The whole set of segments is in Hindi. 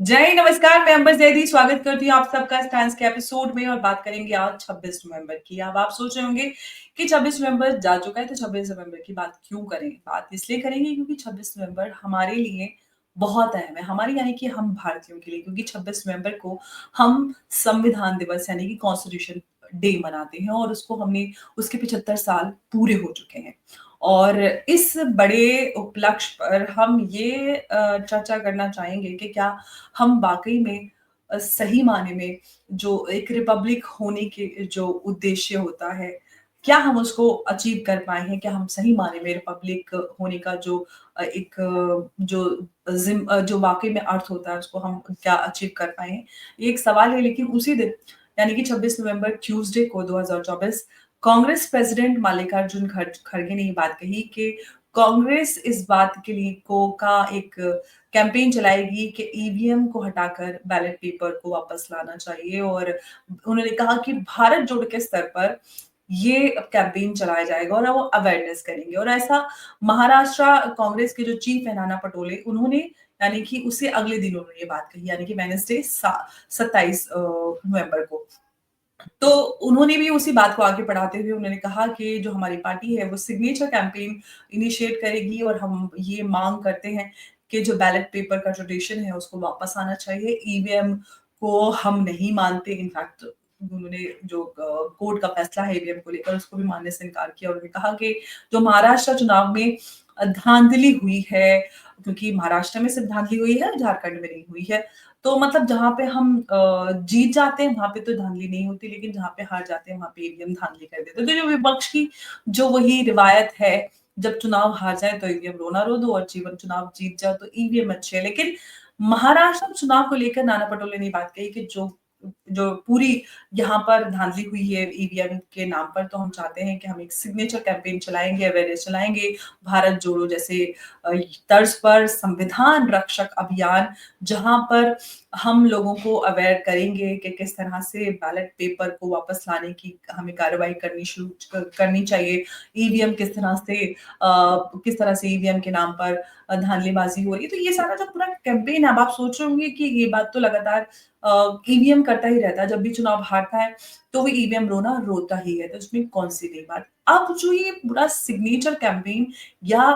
जय नमस्कार, मैं अंबर ज़ैदी स्वागत करती हूँ आप सबका स्टांस के एपिसोड में और बात करेंगे आज 26 नवंबर की। अब आप सोच रहे होंगे कि 26 नवंबर जा चुका है तो 26 नवंबर की बात क्यों करें? बात इसलिए करेंगे क्योंकि 26 नवंबर हमारे लिए बहुत अहम है, हमारे यानी कि हम भारतीयों के लिए क्योंकि 26 नवंबर को हम संविधान दिवस यानी कि कॉन्स्टिट्यूशन डे मनाते हैं और उसको हमने उसके 75 साल पूरे हो चुके हैं। और इस बड़े उपलक्ष्य पर हम ये चर्चा करना चाहेंगे कि क्या हम वाक़ई में सही मायने में जो एक रिपब्लिक होने के जो उद्देश्य होता है, क्या हम उसको अचीव कर पाए हैं? क्या हम सही मायने में रिपब्लिक होने का जो एक जो वाक़ई में अर्थ होता है, उसको हम क्या अचीव कर पाए हैं? ये एक सवाल है लेकिन उसी दिन यानी कि 26 नवंबर ट्यूज़डे को 2024 कांग्रेस प्रेसिडेंट मल्लिकार्जुन खड़गे ने ये बात कही कि कांग्रेस इस बात के लिए का एक कैंपेन चलाएगी कि ईवीएम को हटाकर बैलेट पेपर को वापस लाना चाहिए और उन्होंने कहा कि भारत जोड़ के स्तर पर ये कैंपेन चलाया जाएगा और वो अवेयरनेस करेंगे और ऐसा महाराष्ट्र कांग्रेस के जो चीफ है नाना पटोले उन्होंने यानी कि उससे अगले दिन उन्होंने ये बात कही यानी कि वेडनेसडे 27 नवंबर को तो उन्होंने भी उसी बात को आगे बढ़ाते हुए उन्होंने कहा कि जो हमारी पार्टी है वो सिग्नेचर कैंपेन इनिशिएट करेगी और हम ये मांग करते हैं कि जो बैलेट पेपर का ट्रेडिशन है उसको वापस आना चाहिए। ईवीएम को हम नहीं मानते इनफैक्ट उन्होंने जो कोर्ट का फैसला है ईवीएम को लेकर उसको भी मानने से इनकार किया। उन्होंने कहा कि जो महाराष्ट्र चुनाव में धांधली हुई है क्योंकि महाराष्ट्र में सिर्फ धांधली हुई है, झारखंड में नहीं हुई है। तो मतलब जहाँ पे हम जीत जाते हैं वहाँ पे तो धांधली नहीं होती, लेकिन जहाँ पे हार जाते हैं वहाँ पे ईवीएम धांधली कर देते हैं। तो जो विपक्ष की जो वही रिवायत है, जब चुनाव हार जाए तो ईवीएम रोना रो दो और जीवन चुनाव जीत जाओ तो ईवीएम अच्छे है। लेकिन महाराष्ट्र चुनाव को लेकर नाना पटोले ने बात कही कि जो जो पूरी यहाँ पर धांधली हुई है ईवीएम के नाम पर, तो हम चाहते हैं कि हम एक सिग्नेचर कैंपेन चलाएँगे, अवेयरनेस चलाएँगे, भारत जोड़ो जैसे अ, तर्ज पर संविधान रक्षक अभियान जहाँ पर हम लोगों को अवेयर करेंगे कि किस तरह से बैलेट पेपर को वापस लाने की हमें कार्रवाई करनी चाहिए। ईवीएम किस तरह से ईवीएम के नाम पर धांधलीबाज़ी हो रही है। तो ये सारा जो पूरा कैंपेन है अब आप सोच रहे होंगे कि ये बात तो लगातार ईवीएम करता ही रहता है। जब भी चुनाव हारता है, तो वो ईवीएम रोता ही है। तो इसमें कौन-सी नई बात? अब जो ये पूरा सिग्नेचर कैंपेन या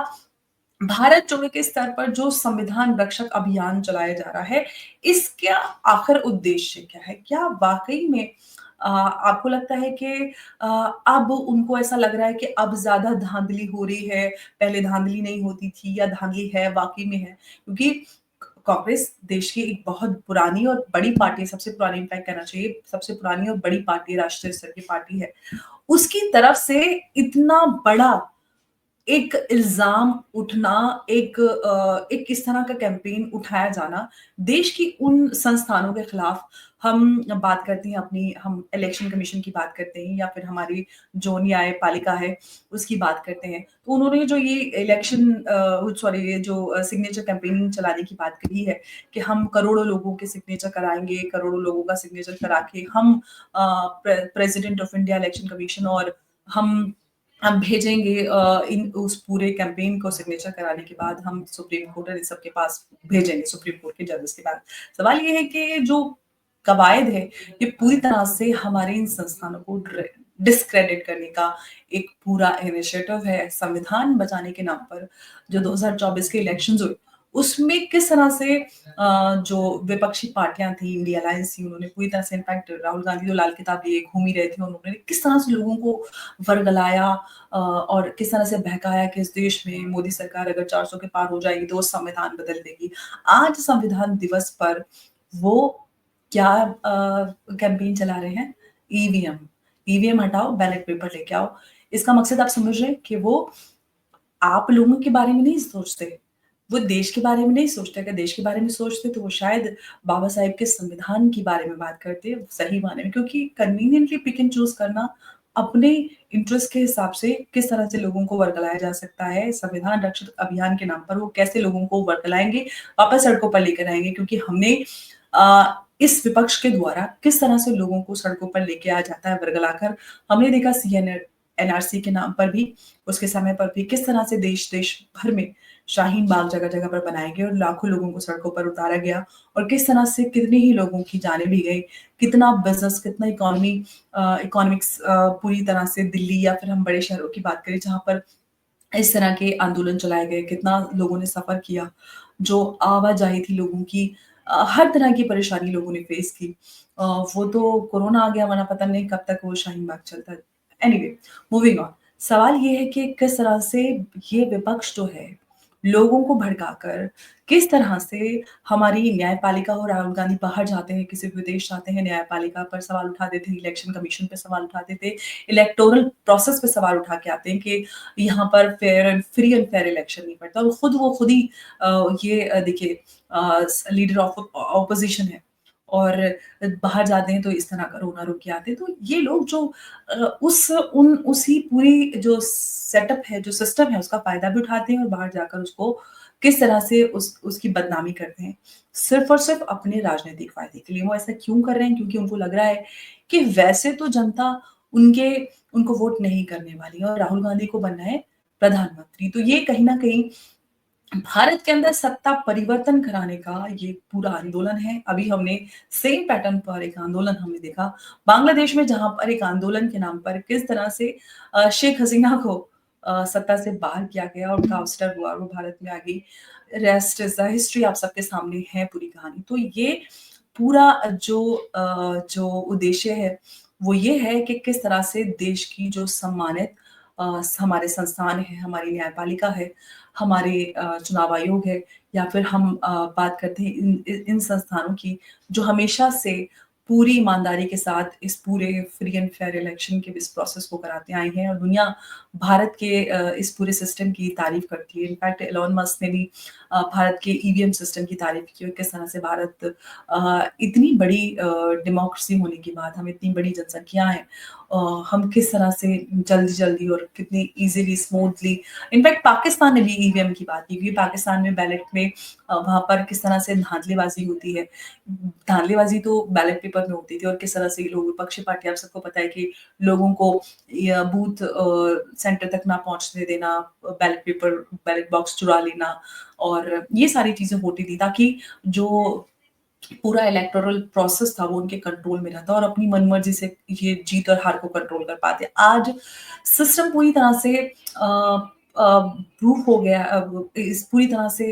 भारत जोड़ो के स्तर पर जो संविधान रक्षक अभियान चलाया जा रहा है, इसका आखिर उद्देश्य क्या है? क्या वाक़ई में आपको लगता है कि अ, अब उनको ऐसा लग रहा है कि अब ज़्यादा धाँधली हो रही है, पहले धाँधली नहीं होती थी या धाँधली है, वाक़ई में है? क्योंकि कांग्रेस देश की एक बहुत पुरानी और बड़ी पार्टी है, सबसे पुरानी इनफैक्ट कहना चाहिए, सबसे पुरानी और बड़ी पार्टी, राष्ट्रीय स्तर की पार्टी है। उसकी तरफ से इतना बड़ा एक इल्ज़ाम उठना, एक इस तरह का कैंपेन उठाया जाना, देश की उन संस्थानों के खिलाफ हम बात करते हैं हम इलेक्शन कमीशन की बात करते हैं या फिर हमारी जो न्यायपालिका है, उसकी बात करते हैं। तो उन्होंने जो ये ये जो सिग्नेचर कैंपेनिंग चलाने की बात कही है कि हम करोड़ों लोगों के सिग्नेचर कराएँगे, करोड़ों लोगों का सिग्नेचर करा के हम president of India election commission और हम हम भेजेंगे इन उस पूरे कैंपेन को सिग्नेचर कराने के बाद हम सुप्रीम कोर्ट और इन सब के पास भेजेंगे सुप्रीम कोर्ट के जजेस के पास। सवाल ये है कि जो कवायद है, ये पूरी तरह से हमारे इन संस्थानों को डिस्क्रेडिट करने का एक पूरा इनिशिएटिव है। संविधान बचाने के नाम पर जो 2024 के इलेक्शंस हुए, उसमें किस तरह से जो विपक्षी पार्टियाँ थी, इंडिया अलायंस थी, उन्होंने पूरी तरह से इनफैक्ट राहुल गांधी तो लाल किताब लिए घूम ही रहे थे, उन्होंने किस तरह से लोगों को वर्गलाया और किस तरह से बहकाया कि इस देश में मोदी सरकार अगर 400 के पार हो जाएगी तो वो संविधान बदल देगी। आज संविधान दिवस पर वो क्या कैंपेन चला रहे हैं? ईवीएम। ईवीएम हटाओ, बैलेट पेपर लेके आओ। इसका मकसद आप समझ रहे हैं कि वो आप लोगों के बारे में नहीं सोचते, वो देश के बारे में नहीं सोचते। अगर देश के बारे में सोचते तो वो शायद बाबा साहेब के संविधान के बारे में बात करते सही मायने में क्योंकि कन्वीनिएंटली पिक एंड चूज़ करना अपने इंटरेस्ट के हिसाब से किस तरह से लोगों को वर्गलाया जा सकता है, संविधान रक्षक अभियान के नाम पर वो कैसे लोगों को वर्गलाएँगे, वापस सड़कों पर लेकर आएँगे क्योंकि हमने इस विपक्ष के द्वारा किस तरह से लोगों को सड़कों पर लेके आ जाता है वर्गलाकर। हमने देखा एनआरसी के नाम पर भी, उसके समय पर भी किस तरह से देश भर में शाहीन बाग जगह-जगह पर बनाए गए और लाखों लोगों को सड़कों पर उतारा गया और किस तरह से कितने ही लोगों की जानें भी गई, कितना बिज़नेस, कितना इकोनॉमिक्स पूरी तरह से दिल्ली या फिर हम बड़े शहरों की बात करें जहाँ पर इस तरह के आंदोलन चलाए गए, कितना लोगों ने सफ़र किया, जो आवाजाही थी लोगों की हर तरह की परेशानी लोगों ने फ़ेस की। वो तो कोरोना आ गया वरना पता नहीं कब तक वो शाहीन बाग चलता। Anyway, moving on. सवाल ये है कि किस तरह से ये विपक्ष जो है, लोगों को भड़काकर किस तरह से हमारी न्यायपालिका और राहुल गांधी बाहर जाते हैं, किसी भी विदेश जाते हैं, न्यायपालिका पर सवाल उठाते थे, इलेक्शन कमीशन पे सवाल उठाते थे, इलेक्टोरल प्रोसेस पे सवाल उठा के आते हैं कि यहाँ पर fair and free and fair election नहीं पड़ता और खुद ही देखिए लीडर ऑफ ऑपोजिशन है और बाहर जाते हैं तो इस तरह का रोना रो के आते हैं। तो ये लोग जो उसी पूरी जो सेटअप है, जो सिस्टम है उसका फ़ायदा भी उठाते हैं और बाहर जाकर उसको किस तरह से उसकी बदनामी करते हैं। सिर्फ़ और सिर्फ़ अपने राजनीतिक फ़ायदे के लिए। वो ऐसा क्यों कर रहे हैं? क्योंकि उनको लग रहा है कि वैसे तो जनता उनके उनको वोट नहीं करने वाली है और राहुल गांधी को बनना है प्रधानमंत्री। तो ये कहीं न कहीं भारत के अंदर सत्ता परिवर्तन कराने का ये पूरा आंदोलन है। अभी हमने सेम पैटर्न पर एक आंदोलन हमने देखा, बांग्लादेश में जहाँ पर एक आंदोलन के नाम पर किस तरह से शेख हसीना को सत्ता से बाहर किया गया और उनका आउस्टर हुआ और वो भारत में आ गई। रेस्ट इज़ द हिस्ट्री आप सबके सामने है पूरी कहानी। तो ये पूरा जो उद्देश्य है, वो ये है कि किस तरह से देश की जो सम्मानित हमारे संस्थान हैं, हमारी न्यायपालिका है, हमारे चुनाव आयोग है या फिर हम बात करते हैं इन संस्थानों की जो हमेशा से पूरी ईमानदारी के साथ इस पूरे फ्री एंड फेयर इलेक्शन के इस प्रोसेस को कराते आए हैं और दुनिया भारत के इस पूरे सिस्टम की तारीफ करती है। इनफैक्ट एलोन मस्क ने भी भारत के ईवीएम सिस्टम की तारीफ की और किस तरह से भारत इतनी बड़ी डेमोक्रेसी होने के बाद हम इतनी बड़ी जनसंख्या है हम किस तरह से जल्दी-जल्दी और कितनी ईज़िली, स्मूथली इनफैक्ट पाकिस्तान ने भी ईवीएम की बात की क्योंकि पाकिस्तान में बैलेट में वहाँ पर किस तरह से धाँधलीबाज़ी होती है। धाँधलीबाज़ी तो बैलेट पेपर में होती थी और किस तरह से ये लोग विपक्षी पार्टी आप सबको पता है कि लोगों को बूथ सेंटर तक ना पहुँचने देना, बैलेट बॉक्स चुरा लेना और ये सारी चीज़ें होती थी ताकि जो पूरा इलेक्टोरल प्रोसेस था वो उनके कंट्रोल में रहता और अपनी मनमर्जी से ये जीत और हार को कंट्रोल कर पाते। आज सिस्टम पूरी तरह से प्रूफ हो गया इस पूरी तरह से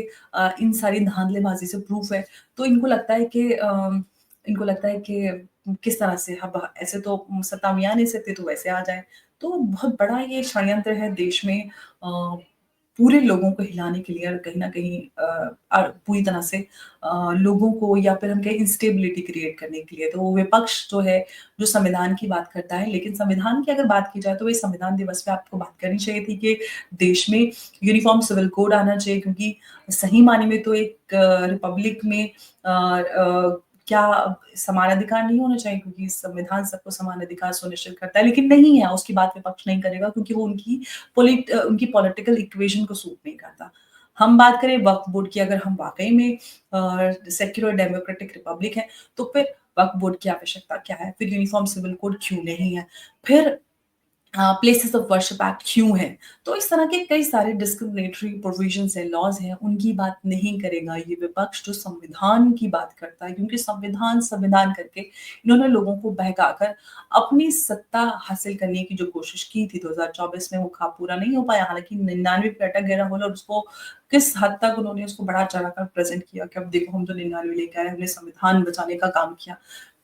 इन सारी धाँधलेबाज़ी से प्रूफ है। तो इनको लगता है कि किस तरह से अब ऐसे तो सत्ता में आ नहीं सकते तो वैसे आ जाएँ। तो बहुत बड़ा ये षड्यंत्र है देश में पूरे लोगों को हिलाने के लिए और कहीं न कहीं पूरी तरह से लोगों को या फिर हम कहें इंस्टेबिलिटी क्रिएट करने के लिए। तो वो विपक्ष जो है, जो संविधान की बात करता है, लेकिन संविधान की अगर बात की जाए तो ये संविधान दिवस पे आपको बात करनी चाहिए थी कि देश में यूनिफ़ॉर्म सिविल कोड आना चाहिए क्योंकि सही मायने में तो एक रिपब्लिक में क्या समान अधिकार नहीं होना चाहिए क्योंकि संविधान सबको समान अधिकार सुनिश्चित करता है, लेकिन नहीं है, उसकी बात विपक्ष नहीं करेगा क्योंकि वो उनकी पॉलिटिकल इक्वेशन को सूट नहीं करता। हम बात करें वक्फ बोर्ड की अगर हम वाक़ई में सेक्युलर डेमोक्रेटिक रिपब्लिक है, तो फिर वक्फ बोर्ड की आवश्यकता क्या है? फिर यूनिफ़ॉर्म सिविल कोड क्यों नहीं है? फिर प्लेसेस ऑफ वर्शिप एक्ट क्यों है? तो इस तरह के कई सारे डिस्क्रिमिनेटरी प्रोविजंस हैं, लॉज़ हैं, उनकी बात नहीं करेगा ये विपक्ष जो संविधान की बात करता है क्योंकि संविधान करके इन्होंने लोगों को बहकाकर अपनी सत्ता हासिल करने की जो कोशिश की थी 2024 में वो ख़्वाब पूरा नहीं हो पाया। हालाँकि 99 पे अटक गए राहुल और उसको किस हद तक उन्होंने उसको बढ़ा-चढ़ा कर प्रेज़ेंट किया कि अब देखो हम तो 99 लेके आए, हमने संविधान बचाने का काम किया।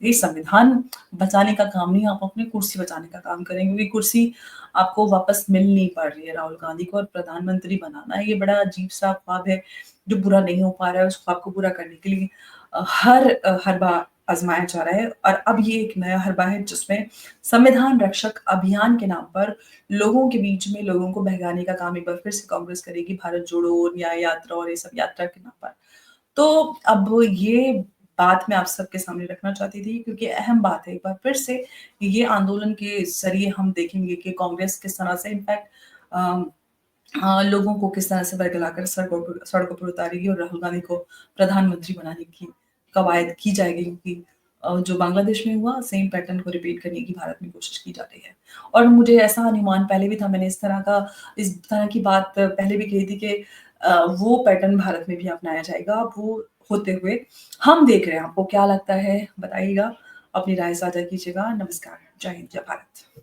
ये संविधान बचाने का काम नहीं, आप अपनी कुर्सी बचाने का काम करें क्योंकि कुर्सी आपको वापस मिल नहीं पा रही है राहुल गांधी को और प्रधानमंत्री बनाना ये बड़ा अजीब-सा ख्वाब है, जो पूरा नहीं हो पा रहा है, उस ख्वाब को पूरा करने के लिए हरबा आज़माया जा रहा है और अब ये एक नया हरबा है जिसमें संविधान रक्षक अभियान के नाम पर लोगों के बीच में लोगों को बहकाने का काम एक बार फिर से कांग्रेस करेगी, भारत जोड़ो, न्याय यात्रा और ये सब यात्रा के नाम पर। तो अब ये बात मैं आप सबके सामने रखना चाहती थी क्योंकि अहम बात है एक बार फिर से ये आंदोलन के ज़रिए हम देखेंगे कि कांग्रेस किस तरह से इनफैक्ट लोगों को किस तरह से बरगलाकर सड़कों पर उतारेगी और राहुल गांधी को प्रधानमंत्री बनाने की कवायद की जाएगी क्योंकि जो बांग्लादेश में हुआ सेम पैटर्न को रिपीट करने की भारत में कोशिश की जा रही है। और मुझे ऐसा अनुमान पहले भी था, मैंने इस तरह की बात पहले भी कही थी कि वो पैटर्न भारत में भी अपनाया जाएगा। अब वो होते हुए हम देख रहे हैं। आपको क्या लगता है बताइएगा, अपनी राय साझा कीजिएगा। नमस्कार, जय हिंद, जय भारत।